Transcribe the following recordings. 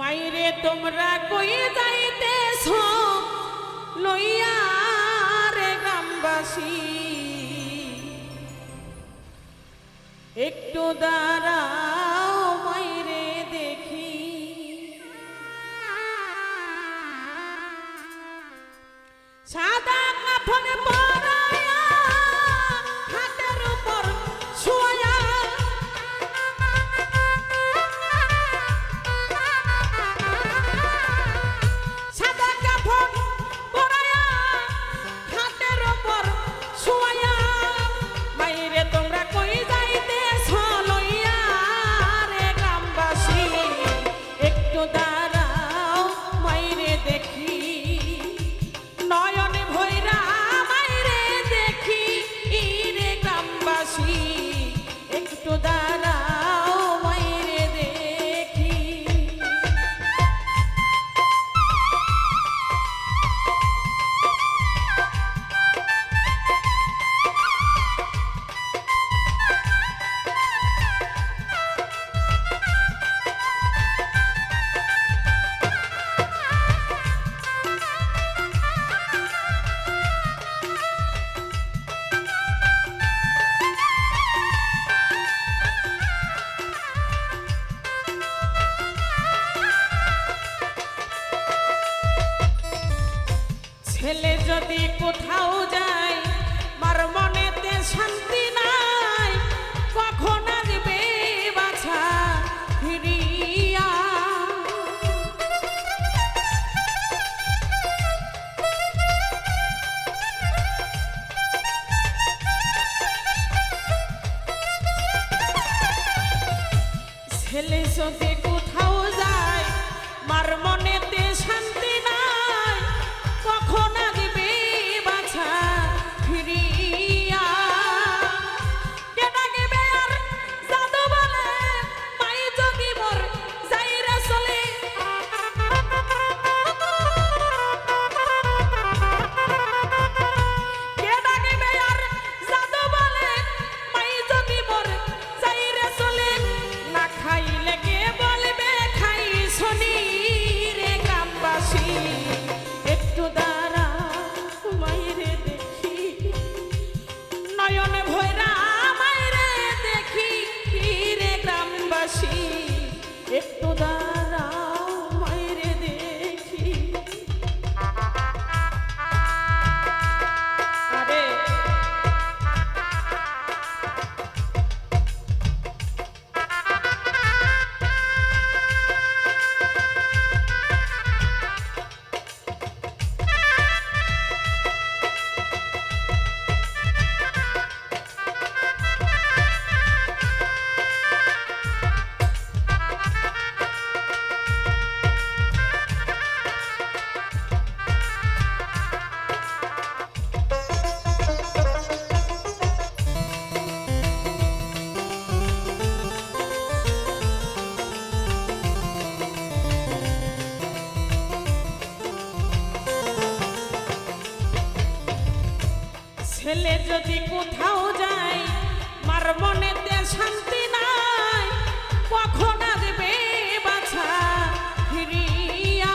মাইরে তোমরা কই যাইতেছ লইয়া রে গ্রামবাসী একটু দাঁড়াও মাইরে দেখি সাদা কাফন পরায়া হাতের উপর শুয়া সাদা কাফন পরায়া হাতের উপর শুয়া মাইরে তোমরা কই যাইতেছ লইয়া রে গ্রামবাসী একটু দাঁড়াও মাইরে দেখি নয়নে ভৈরা মাইরে দেখি রে গ্রামবাসী একটু দাঁড়াও মাইরে দেখি ছেলে যদি কোথাও যায় মার মনেতে শান্তি নাই কখন আসবে বাছা ফিরিয়া ছেলে যদি কোথাও যায় মার মনেতে শান্তি নাই কখন আসবে বাছা ফিরিয়া কে ডাকবে আর জাদু বলে মাই যদি মোর যাইরা চলে কে ডাকবে আর জাদু বলে মাই যদি মোর যাইরা চলে না খাইলে কে বলবে খাই শনি রে গ্রামবাসী একটু দাঁড়াও মাইরে দেখি নয়নে ভৈরা মাইরে দেখি রে গ্রামবাসী একটু দাঁড়াও মাইরে দেখি আরে ছেলে যদি কোথাও যায় মার মনেতে শান্তি নাই কখন আসবে বাছা ফিরিয়া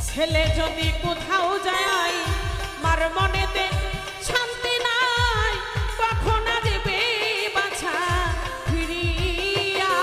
ছেলে যদি কোথাও যায় মার মনেতে শান্তি নাই কখন আসবে বাছা ফিরিয়া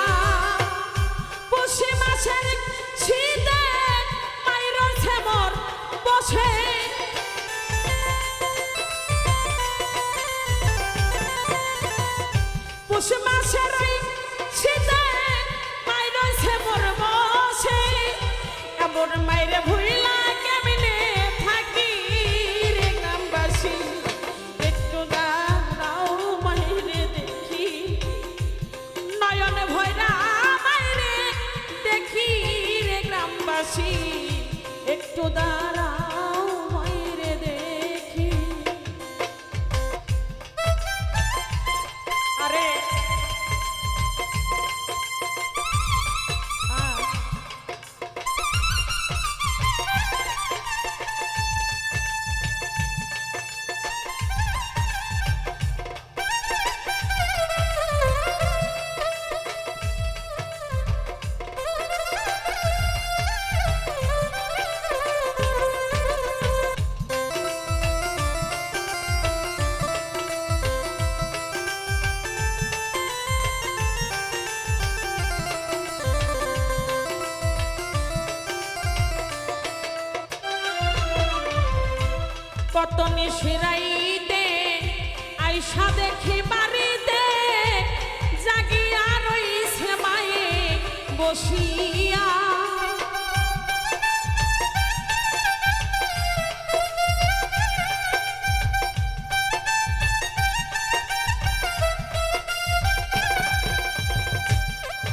কত নিশিরাইতে আইসা দেখি বাড়িতে জাগিয়া রইছে মায়ে বসিয়া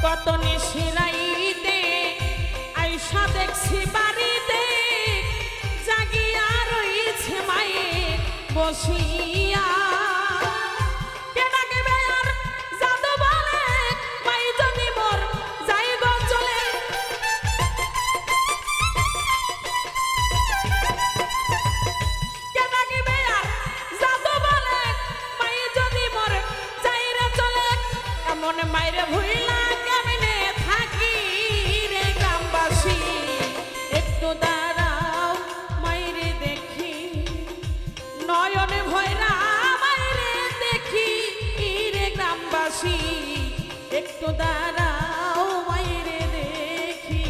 কত নিশিরাইতে আইসা দেখছি বাড়িতে জাগিয়া রইছে মায়ে বসিয়া কে ডাকবে আর জাদু বলে মাই যদি মোর যাইব চলে কে ডাকবে আর জাদু বলে মাই যদি মোর যাইরে চলে এমন মাইরে ভুইলা দাঁড়াও মাইরে দেখি নয়নে ভয়রা মাইরে দেখি রে গ্রামবাসী একটু দাঁড়াও মাইরে দেখি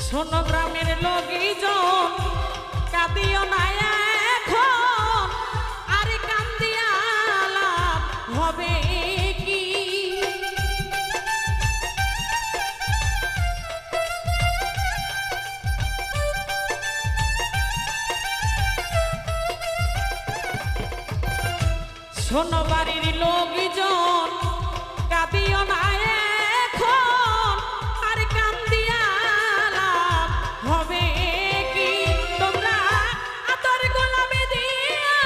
শোনো গ্রামের লোকজন কাঁদিও না এখন আর কান্দিয়া লাভ হবে কি শোনো বাড়ির লোকজন কাঁদিও না এখন আর কান্দিয়া হবে কি তোমরা আতর গোলাপে দিয়া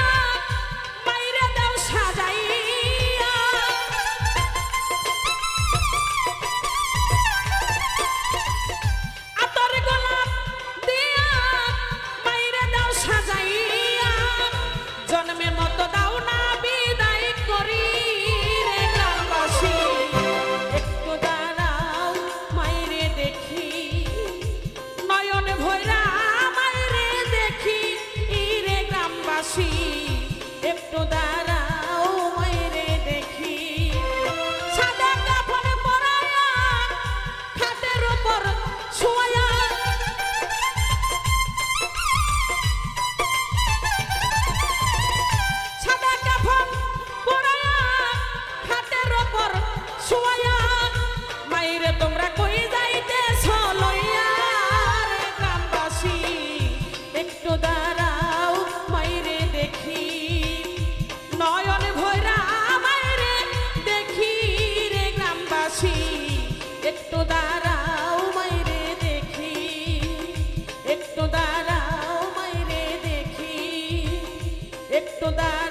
বাইরে দাও সাজাইয়া আতর গোলাপ দিয়া বাইরে দাও সাজাইয়া জন্মের মতো দাও না বিদায় করি রে গ্রামবাসী একটু দাঁড়াও মাইরে দেখি নয়নে ভৈরা মাইরে দেখি রে গ্রামবাসী একটু দাঁড়াও মাইরে দেখি সাদা কাফন পরায়া খাটের উপর শুয়া সাদা কাফন পরায়া খাটের উপর শুয়া মাইরে তোমরা কই যাইতেছ লইয়া একটু দাঁড়াও মাইরে দেখি নয়ন ভৈরা মাইরে দেখি রে গ্রামবাসী একটু দাঁড়াও মাইরে দেখি একটু দাঁড়াও মাইরে দেখি একটু দাঁড়াও